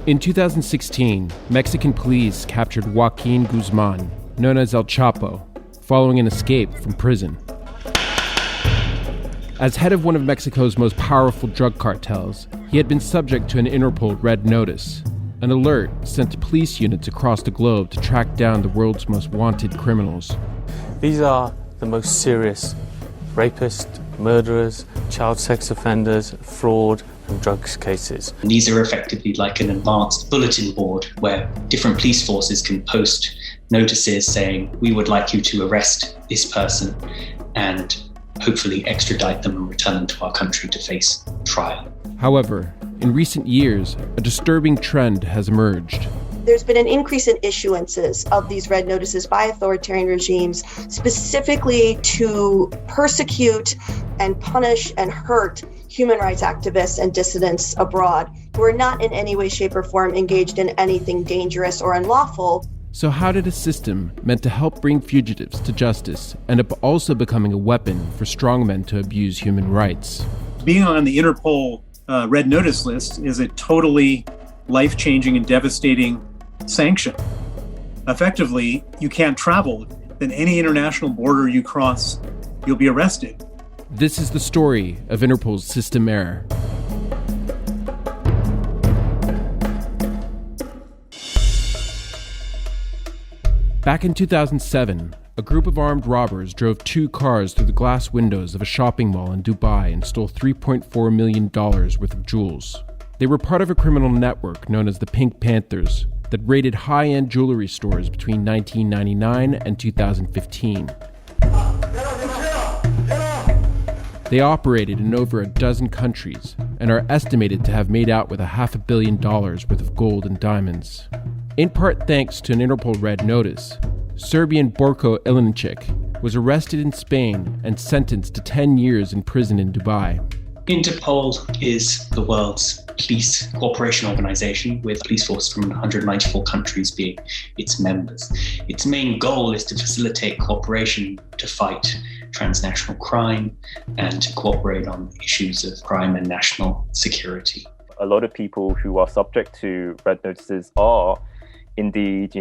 In 2016, Mexican police captured Joaquin Guzman, known as El Chapo, following an escape from prison. As head of one of Mexico's most powerful drug cartels, he had been subject to an Interpol red notice, an alert sent to police units across the globe to track down the world's most wanted criminals. These are the most serious rapists, murderers, child sex offenders, fraud, and drugs cases. And these are effectively like an advanced bulletin board where different police forces can post notices saying, we would like you to arrest this person and hopefully extradite them and return them to our country to face trial. However, in recent years, a disturbing trend has emerged. There's been an increase in issuances of these red notices by authoritarian regimes, specifically to persecute and punish and hurt human rights activists and dissidents abroad who are not in any way, shape, or form engaged in anything dangerous or unlawful. So how did a system meant to help bring fugitives to justice end up also becoming a weapon for strongmen to abuse human rights? Being on the Interpol red notice list is a totally life-changing and devastating sanction. Effectively, you can't travel. Then any international border you cross, you'll be arrested. This is the story of Interpol's system error. Back in 2007, a group of armed robbers drove 2 cars through the glass windows of a shopping mall in Dubai and stole $3.4 million worth of jewels. They were part of a criminal network known as the Pink Panthers that raided high-end jewelry stores between 1999 and 2015. They operated in over a dozen countries and are estimated to have made out with $500 million worth of gold and diamonds. In part thanks to an Interpol red notice, Serbian Borko Ilinic was arrested in Spain and sentenced to 10 years in prison in Dubai. Interpol is the world's police cooperation organization, with police force from 194 countries being its members. Its main goal is to facilitate cooperation to fight transnational crime and to cooperate on issues of crime and national security. A lot of people who are subject to red notices are indeed,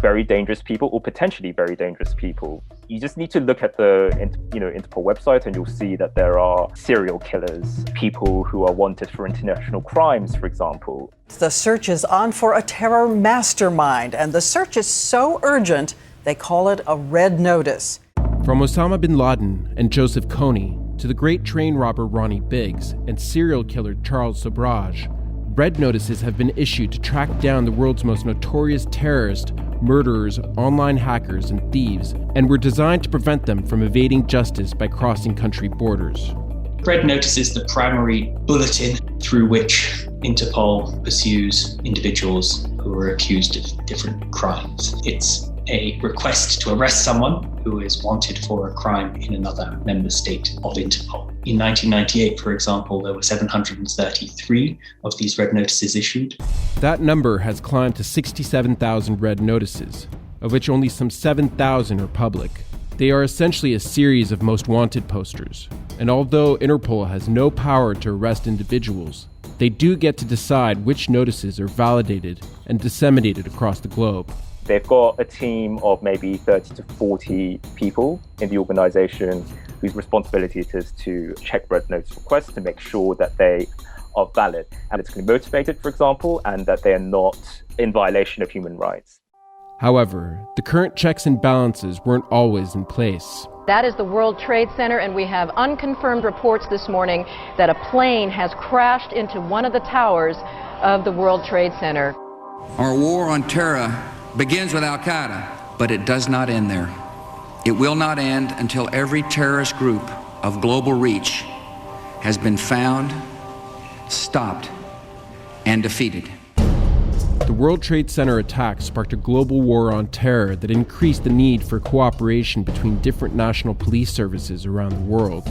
very dangerous people or potentially very dangerous people. You just need to look at the, Interpol website and you'll see that there are serial killers, people who are wanted for international crimes, for example. The search is on for a terror mastermind, and the search is so urgent, they call it a red notice. From Osama bin Laden and Joseph Kony to the great train robber Ronnie Biggs and serial killer Charles Sobraj, red notices have been issued to track down the world's most notorious terrorists, murderers, online hackers, and thieves, and were designed to prevent them from evading justice by crossing country borders. Red notice is the primary bulletin through which Interpol pursues individuals who are accused of different crimes. It's a request to arrest someone who is wanted for a crime in another member state of Interpol. In 1998, for example, there were 733 of these red notices issued. That number has climbed to 67,000 red notices, of which only some 7,000 are public. They are essentially a series of most wanted posters, and although Interpol has no power to arrest individuals, they do get to decide which notices are validated and disseminated across the globe. They've got a team of maybe 30 to 40 people in the organization whose responsibility it is to check red notice requests to make sure that they are valid and it's motivated, for example, and that they are not in violation of human rights. However, the current checks and balances weren't always in place. That is the World Trade Center, and we have unconfirmed reports this morning that a plane has crashed into one of the towers of the World Trade Center. Our war on terror begins with Al-Qaeda, but it does not end there. It will not end until every terrorist group of global reach has been found, stopped, and defeated. The World Trade Center attack sparked a global war on terror that increased the need for cooperation between different national police services around the world.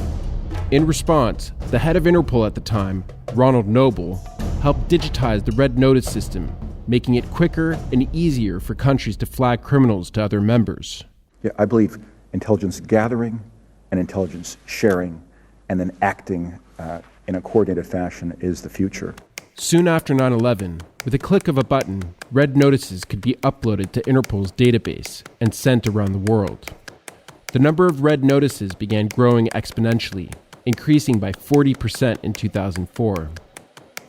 In response, the head of Interpol at the time, Ronald Noble, helped digitize the red notice system, making it quicker and easier for countries to flag criminals to other members. Yeah, I believe intelligence gathering and intelligence sharing and then acting in a coordinated fashion is the future. Soon after 9/11, With a click of a button, red notices could be uploaded to Interpol's database and sent around the world. The number of red notices began growing exponentially, increasing by 40% in 2004.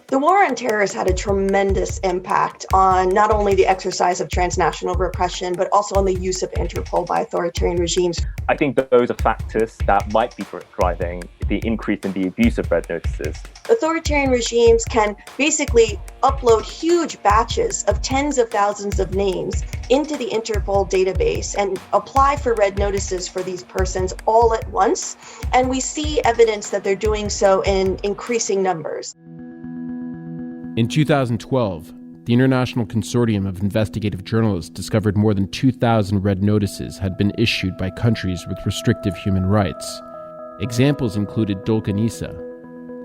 The war on terror has had a tremendous impact on not only the exercise of transnational repression, but also on the use of Interpol by authoritarian regimes. I think those are factors that might be driving the increase in the abuse of red notices. Authoritarian regimes can basically upload huge batches of tens of thousands of names into the Interpol database and apply for red notices for these persons all at once. And we see evidence that they're doing so in increasing numbers. In 2012, the International Consortium of Investigative Journalists discovered more than 2,000 red notices had been issued by countries with restrictive human rights. Examples included Dolkanisa,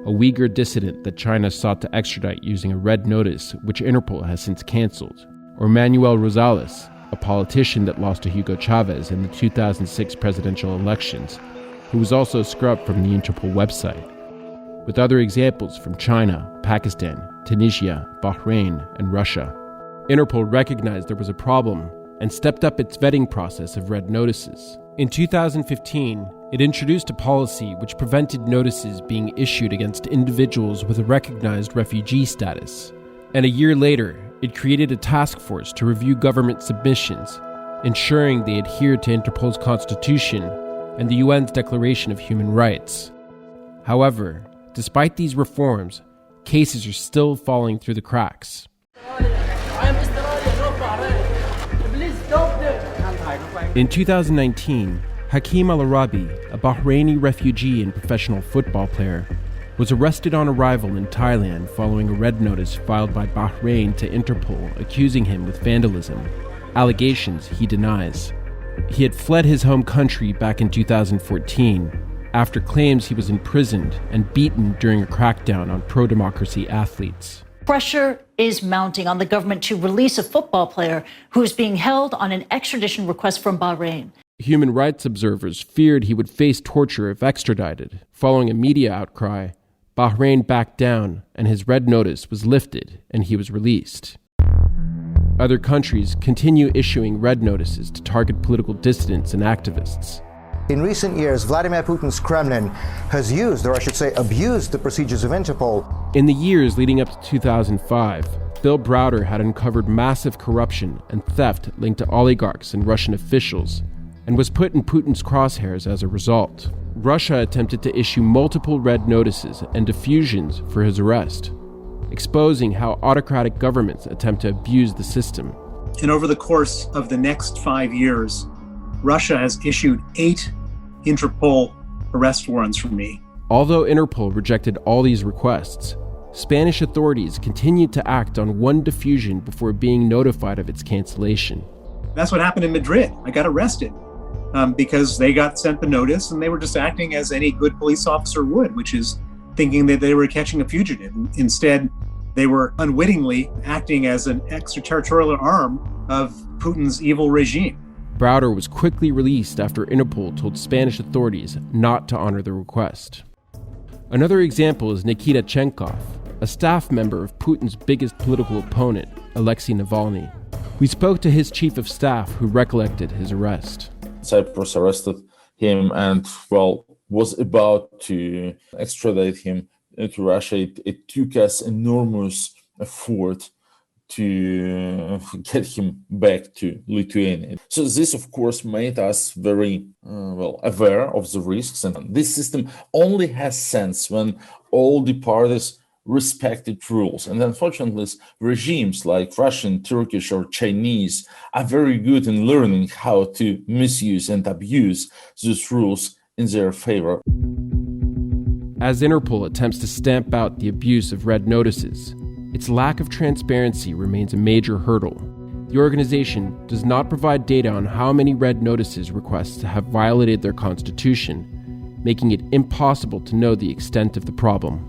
a Uyghur dissident that China sought to extradite using a red notice, which Interpol has since canceled, or Manuel Rosales, a politician that lost to Hugo Chavez in the 2006 presidential elections, who was also scrubbed from the Interpol website. With other examples from China, Pakistan, Tunisia, Bahrain, and Russia. Interpol recognized there was a problem and stepped up its vetting process of red notices. In 2015, it introduced a policy which prevented notices being issued against individuals with a recognized refugee status. And a year later, it created a task force to review government submissions, ensuring they adhered to Interpol's constitution and the UN's Declaration of Human Rights. However, despite these reforms, cases are still falling through the cracks. In 2019, Hakim Al-Arabi, a Bahraini refugee and professional football player, was arrested on arrival in Thailand following a red notice filed by Bahrain to Interpol accusing him with vandalism, allegations he denies. He had fled his home country back in 2014 after claims he was imprisoned and beaten during a crackdown on pro-democracy athletes. Pressure is mounting on the government to release a football player who is being held on an extradition request from Bahrain. Human rights observers feared he would face torture if extradited. Following a media outcry, Bahrain backed down and his red notice was lifted and he was released. Other countries continue issuing red notices to target political dissidents and activists. In recent years, Vladimir Putin's Kremlin has used, or I should say abused, the procedures of Interpol. In the years leading up to 2005, Bill Browder had uncovered massive corruption and theft linked to oligarchs and Russian officials, and was put in Putin's crosshairs as a result. Russia attempted to issue multiple red notices and diffusions for his arrest, exposing how autocratic governments attempt to abuse the system. And over the course of the next 5 years, Russia has issued 8 Interpol arrest warrants for me. Although Interpol rejected all these requests, Spanish authorities continued to act on one diffusion before being notified of its cancellation. That's what happened in Madrid. I got arrested because they got sent the notice and they were just acting as any good police officer would, which is thinking that they were catching a fugitive. Instead, they were unwittingly acting as an extraterritorial arm of Putin's evil regime. Browder was quickly released after Interpol told Spanish authorities not to honor the request. Another example is Nikita Chenkov, a staff member of Putin's biggest political opponent, Alexei Navalny. We spoke to his chief of staff who recollected his arrest. Cyprus arrested him and, was about to extradite him to Russia. It took us enormous effort to get him back to Lithuania. So this, of course, made us very aware of the risks. And this system only has sense when all the parties respect its rules. And unfortunately, regimes like Russian, Turkish, or Chinese are very good in learning how to misuse and abuse these rules in their favor. As Interpol attempts to stamp out the abuse of red notices, its lack of transparency remains a major hurdle. The organization does not provide data on how many red notices requests have violated their constitution, making it impossible to know the extent of the problem.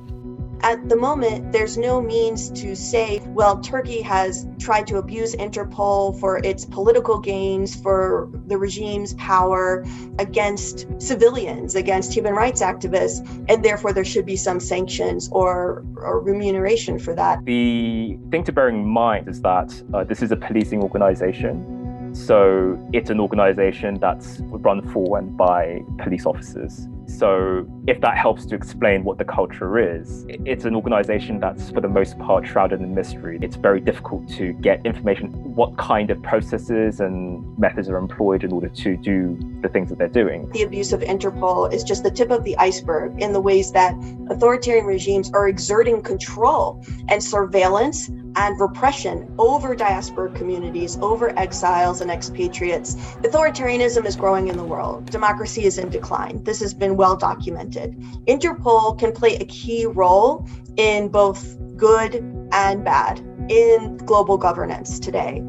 At the moment, there's no means to say, well, Turkey has tried to abuse Interpol for its political gains, for the regime's power against civilians, against human rights activists, and therefore there should be some sanctions or remuneration for that. The thing to bear in mind is that this is a policing organization. So it's an organization that's run for and by police officers. So if that helps to explain what the culture is, it's an organization that's for the most part shrouded in mystery. It's very difficult to get information, what kind of processes and methods are employed in order to do the things that they're doing. The abuse of Interpol is just the tip of the iceberg in the ways that authoritarian regimes are exerting control and surveillance and repression over diaspora communities, over exiles and expatriates. Authoritarianism is growing in the world. Democracy is in decline. This has been well documented. Interpol can play a key role in both good and bad in global governance today.